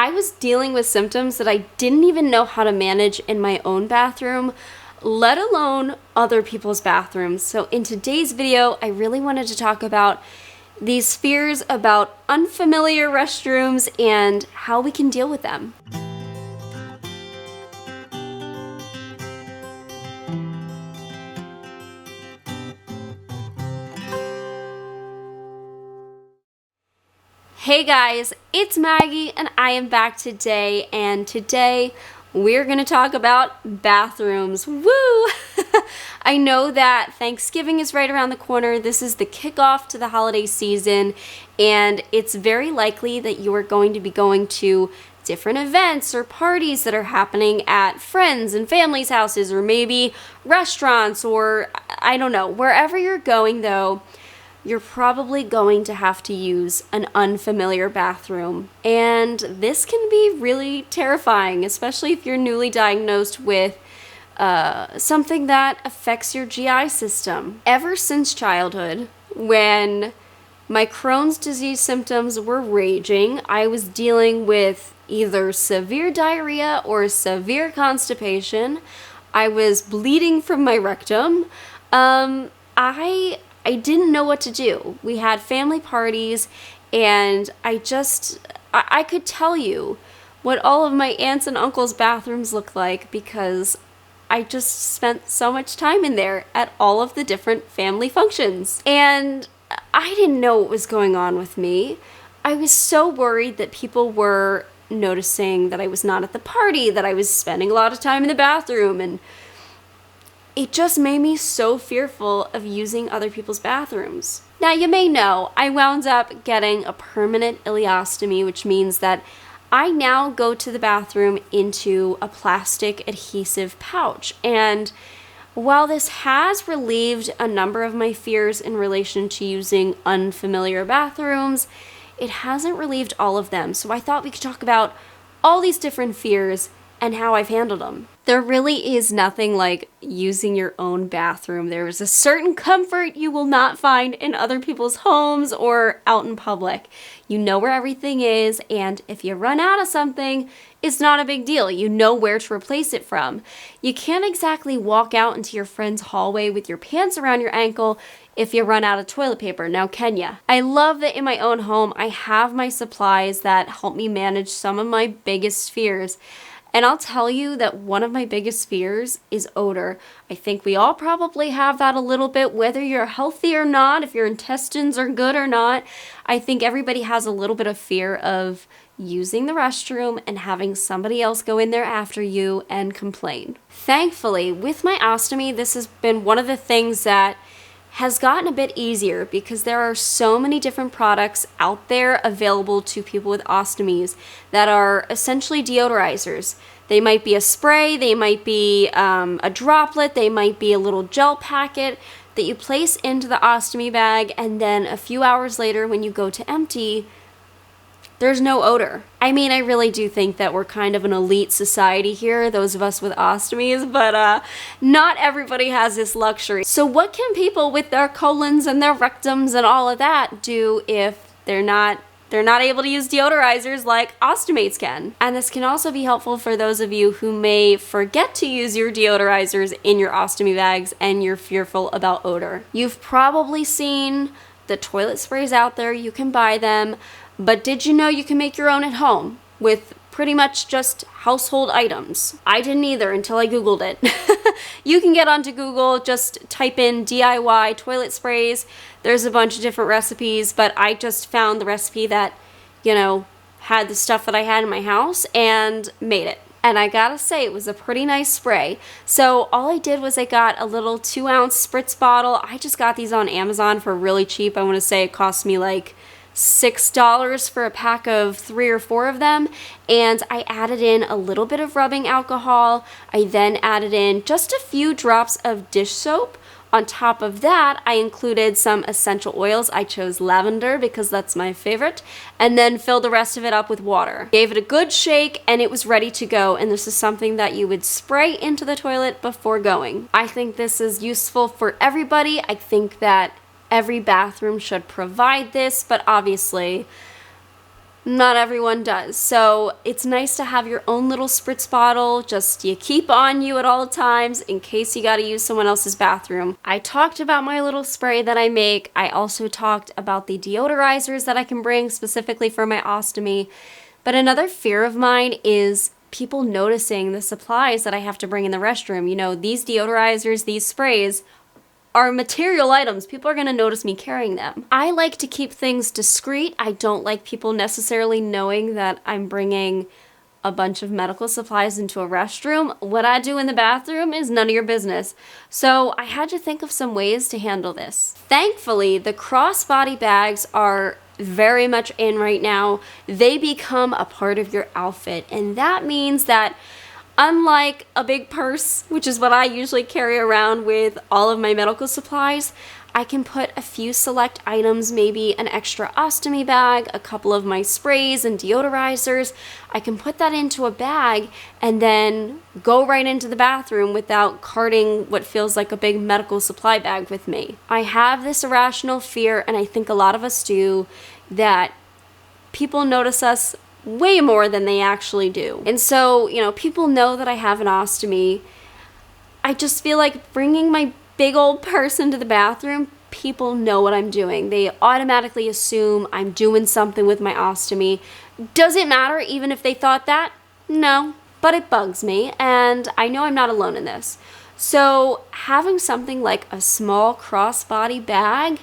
I was dealing with symptoms that I didn't even know how to manage in my own bathroom, let alone other people's bathrooms. So in today's video, I really wanted to talk about these fears about unfamiliar restrooms and how we can deal with them. Hey guys, it's Maggie and I am back today, and today we're going to talk about bathrooms. Woo! I know that Thanksgiving is right around the corner. This is the kickoff to the holiday season, and it's very likely that you are going to be going to different events or parties that are happening at friends and families' houses, or maybe restaurants, or I don't know. Wherever you're going though, you're probably going to have to use an unfamiliar bathroom. And this can be really terrifying, especially if you're newly diagnosed with something that affects your GI system. Ever since childhood, when my Crohn's disease symptoms were raging, I was dealing with either severe diarrhea or severe constipation. I was bleeding from my rectum. I didn't know what to do. We had family parties, and I could tell you what all of my aunts and uncles' bathrooms looked like because I just spent so much time in there at all of the different family functions. And I didn't know what was going on with me. I was so worried that people were noticing that I was not at the party, that I was spending a lot of time in the bathroom, and it just made me so fearful of using other people's bathrooms. Now, you may know, I wound up getting a permanent ileostomy, which means that I now go to the bathroom into a plastic adhesive pouch. And while this has relieved a number of my fears in relation to using unfamiliar bathrooms, it hasn't relieved all of them. So I thought we could talk about all these different fears and how I've handled them. There really is nothing like using your own bathroom. There is a certain comfort you will not find in other people's homes or out in public. You know where everything is, and if you run out of something, it's not a big deal. You know where to replace it from. You can't exactly walk out into your friend's hallway with your pants around your ankle if you run out of toilet paper, now can ya? I love that in my own home, I have my supplies that help me manage some of my biggest fears. And I'll tell you that one of my biggest fears is odor. I think we all probably have that a little bit, whether you're healthy or not, if your intestines are good or not. I think everybody has a little bit of fear of using the restroom and having somebody else go in there after you and complain. Thankfully, with my ostomy, this has been one of the things that has gotten a bit easier because there are so many different products out there available to people with ostomies that are essentially deodorizers. They might be a spray, they might be a droplet, they might be a little gel packet that you place into the ostomy bag, and then a few hours later when you go to empty, there's no odor. I mean, I really do think that we're kind of an elite society here, those of us with ostomies, but not everybody has this luxury. So what can people with their colons and their rectums and all of that do if they're not able to use deodorizers like ostomates can? And this can also be helpful for those of you who may forget to use your deodorizers in your ostomy bags and you're fearful about odor. You've probably seen the toilet sprays out there, you can buy them. But did you know you can make your own at home with pretty much just household items? I didn't either until I Googled it. You can get onto Google, just type in DIY toilet sprays. There's a bunch of different recipes, but I just found the recipe that, had the stuff that I had in my house and made it. And I gotta say, it was a pretty nice spray. So all I did was I got a little 2-ounce spritz bottle. I just got these on Amazon for really cheap. I want to say it cost me like $6 for a pack of 3 or 4 of them, and I added in a little bit of rubbing alcohol. I then added in just a few drops of dish soap. On top of that, I included some essential oils. I chose lavender because that's my favorite, and then filled the rest of it up with water. Gave it a good shake, and it was ready to go, and this is something that you would spray into the toilet before going. I think this is useful for everybody. I think that every bathroom should provide this, but obviously not everyone does. So it's nice to have your own little spritz bottle, just you keep on you at all times in case you gotta use someone else's bathroom. I talked about my little spray that I make. I also talked about the deodorizers that I can bring specifically for my ostomy. But another fear of mine is people noticing the supplies that I have to bring in the restroom. You know, these deodorizers, these sprays, are material items. People are going to notice me carrying them. I like to keep things discreet. I don't like people necessarily knowing that I'm bringing a bunch of medical supplies into a restroom. What I do in the bathroom is none of your business. So I had to think of some ways to handle this. Thankfully, the crossbody bags are very much in right now. They become a part of your outfit, and that means that unlike a big purse, which is what I usually carry around with all of my medical supplies, I can put a few select items, maybe an extra ostomy bag, a couple of my sprays and deodorizers. I can put that into a bag and then go right into the bathroom without carting what feels like a big medical supply bag with me. I have this irrational fear, and I think a lot of us do, that people notice us way more than they actually do. And so, you know, people know that I have an ostomy. I just feel like bringing my big old purse into the bathroom, people know what I'm doing. They automatically assume I'm doing something with my ostomy. Does it matter even if they thought that? No, but it bugs me, and I know I'm not alone in this. So having something like a small crossbody bag,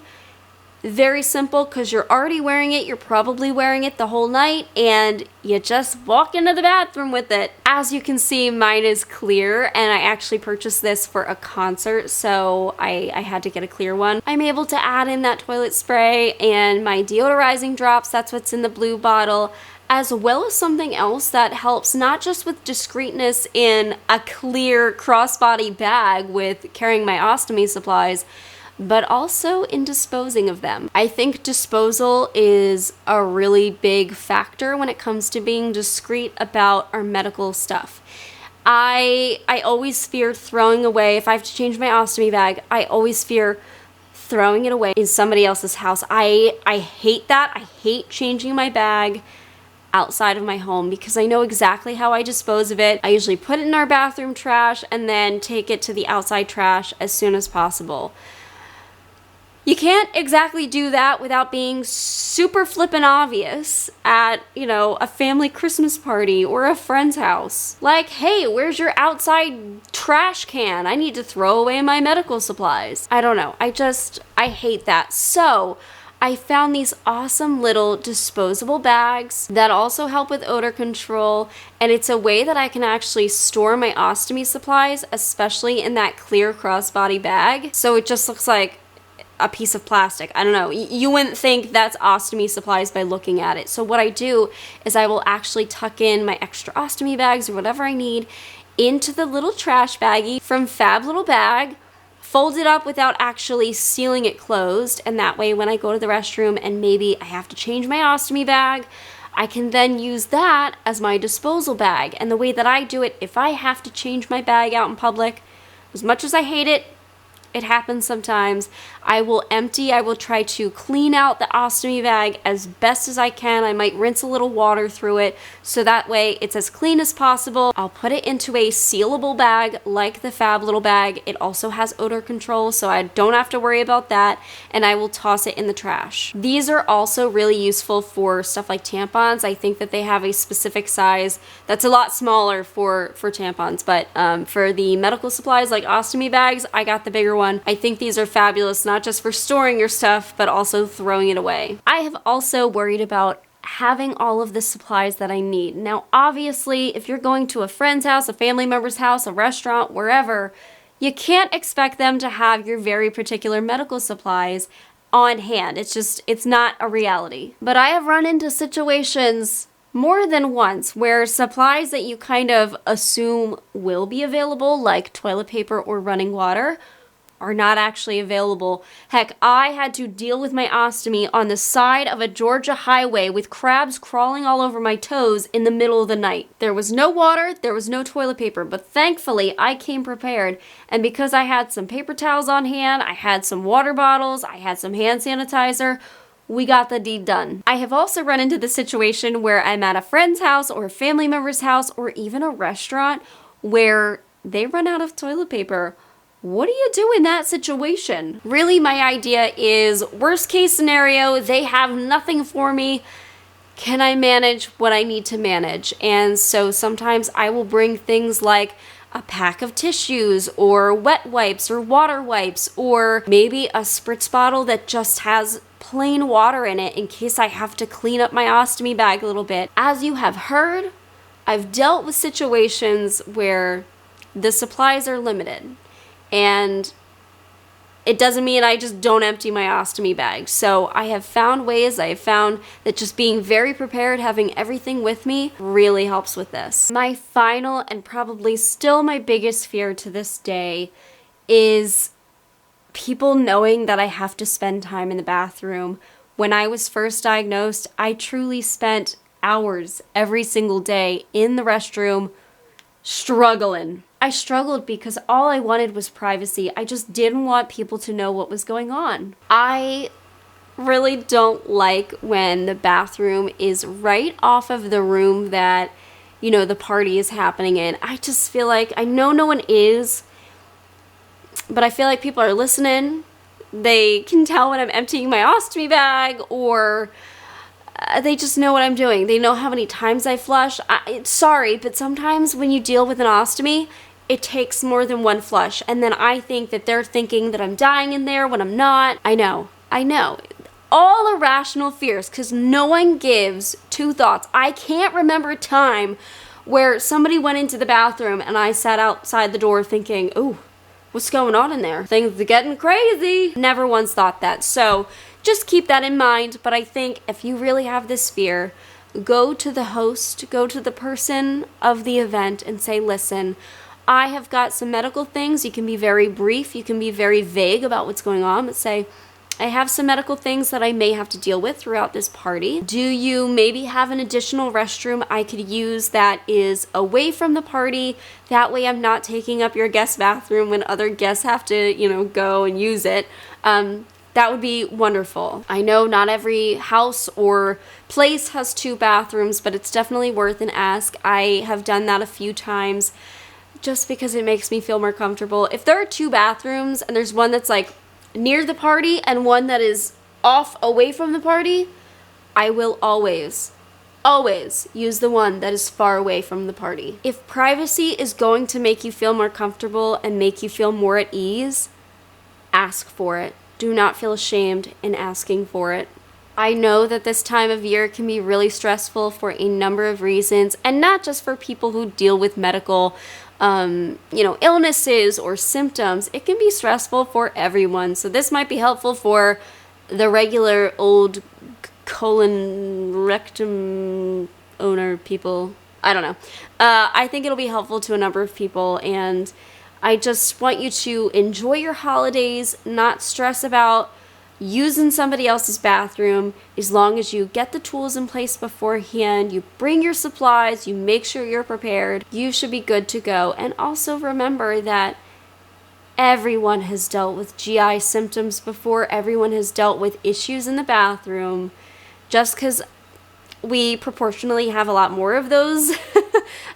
very simple, because you're already wearing it, you're probably wearing it the whole night, and you just walk into the bathroom with it. As you can see, mine is clear, and I actually purchased this for a concert, so I had to get a clear one. I'm able to add in that toilet spray and my deodorizing drops, that's what's in the blue bottle, as well as something else that helps not just with discreetness in a clear crossbody bag with carrying my ostomy supplies, but also in disposing of them. I think disposal is a really big factor when it comes to being discreet about our medical stuff. I always fear throwing away, if I have to change my ostomy bag, I always fear throwing it away in somebody else's house. I hate that. I hate changing my bag outside of my home because I know exactly how I dispose of it. I usually put it in our bathroom trash and then take it to the outside trash as soon as possible. You can't exactly do that without being super flippin' obvious at, you know, a family Christmas party or a friend's house. Like, hey, where's your outside trash can? I need to throw away my medical supplies. I don't know. I hate that. So I found these awesome little disposable bags that also help with odor control, and it's a way that I can actually store my ostomy supplies, especially in that clear crossbody bag. So it just looks like a piece of plastic. I don't know. You wouldn't think that's ostomy supplies by looking at it. So what I do is I will actually tuck in my extra ostomy bags or whatever I need into the little trash baggie from Fab Little Bag, fold it up without actually sealing it closed, and that way when I go to the restroom and maybe I have to change my ostomy bag, I can then use that as my disposal bag. And the way that I do it, if I have to change my bag out in public, as much as I hate it, it happens sometimes, I will try to clean out the ostomy bag as best as I can. I might rinse a little water through it so that way it's as clean as possible. I'll put it into a sealable bag like the Fab Little Bag. It also has odor control, so I don't have to worry about that, and I will toss it in the trash. These are also really useful for stuff like tampons. I think that they have a specific size that's a lot smaller for tampons, but for the medical supplies like ostomy bags, I got the bigger one. I think these are fabulous, not just for storing your stuff, but also throwing it away. I have also worried about having all of the supplies that I need. Now, obviously, if you're going to a friend's house, a family member's house, a restaurant, wherever, you can't expect them to have your very particular medical supplies on hand. It's not a reality. But I have run into situations more than once where supplies that you kind of assume will be available, like toilet paper or running water, are not actually available. Heck, I had to deal with my ostomy on the side of a Georgia highway with crabs crawling all over my toes in the middle of the night. There was no water, there was no toilet paper, but thankfully I came prepared, and because I had some paper towels on hand, I had some water bottles, I had some hand sanitizer, we got the deed done. I have also run into the situation where I'm at a friend's house or a family member's house or even a restaurant where they run out of toilet paper. What do you do in that situation? Really, my idea is worst case scenario, they have nothing for me. Can I manage what I need to manage? And so sometimes I will bring things like a pack of tissues or wet wipes or water wipes, or maybe a spritz bottle that just has plain water in it in case I have to clean up my ostomy bag a little bit. As you have heard, I've dealt with situations where the supplies are limited, and it doesn't mean I just don't empty my ostomy bag. So I have found ways, I have found that just being very prepared, having everything with me really helps with this. My final and probably still my biggest fear to this day is people knowing that I have to spend time in the bathroom. When I was first diagnosed, I truly spent hours every single day in the restroom struggling. I struggled because all I wanted was privacy. I just didn't want people to know what was going on. I really don't like when the bathroom is right off of the room that, you know, the party is happening in. I just feel like, I know no one is, but I feel like people are listening. They can tell when I'm emptying my ostomy bag, or they just know what I'm doing. They know how many times I flush. Sorry, but sometimes when you deal with an ostomy, it takes more than one flush. And then I think that they're thinking that I'm dying in there when I'm not. I know. All irrational fears, because no one gives two thoughts. I can't remember a time where somebody went into the bathroom and I sat outside the door thinking, ooh, what's going on in there? Things are getting crazy. Never once thought that. So just keep that in mind. But I think if you really have this fear, go to the host, go to the person of the event and say, listen, I have got some medical things. You can be very brief. You can be very vague about what's going on, but say, I have some medical things that I may have to deal with throughout this party. Do you maybe have an additional restroom I could use that is away from the party? That way I'm not taking up your guest bathroom when other guests have to, you know, go and use it. That would be wonderful. I know not every house or place has 2 bathrooms, but it's definitely worth an ask. I have done that a few times just because it makes me feel more comfortable. If there are 2 bathrooms and there's one that's like near the party and one that is off away from the party, I will always use the one that is far away from the party. If privacy is going to make you feel more comfortable and make you feel more at ease, ask for it. Do not feel ashamed in asking for it. I know that this time of year can be really stressful for a number of reasons, and not just for people who deal with medical illnesses or symptoms. It can be stressful for everyone. So this might be helpful for the regular old colon rectum owner people. I don't know. I think it'll be helpful to a number of people, and I just want you to enjoy your holidays, not stress about using somebody else's bathroom. As long as you get the tools in place beforehand, you bring your supplies, you make sure you're prepared, you should be good to go. And also remember that everyone has dealt with GI symptoms before. Everyone has dealt with issues in the bathroom. Just because we proportionally have a lot more of those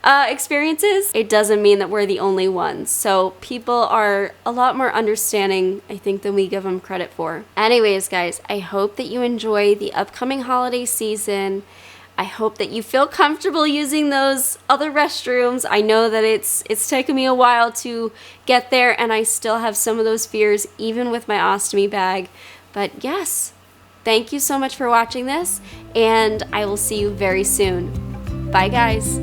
experiences, it doesn't mean that we're the only ones. So people are a lot more understanding, I think, than we give them credit for. Anyways, guys, I hope that you enjoy the upcoming holiday season. I hope that you feel comfortable using those other restrooms. I know that it's taken me a while to get there, and I still have some of those fears even with my ostomy bag. But yes, thank you so much for watching this, and I will see you very soon. Bye, guys.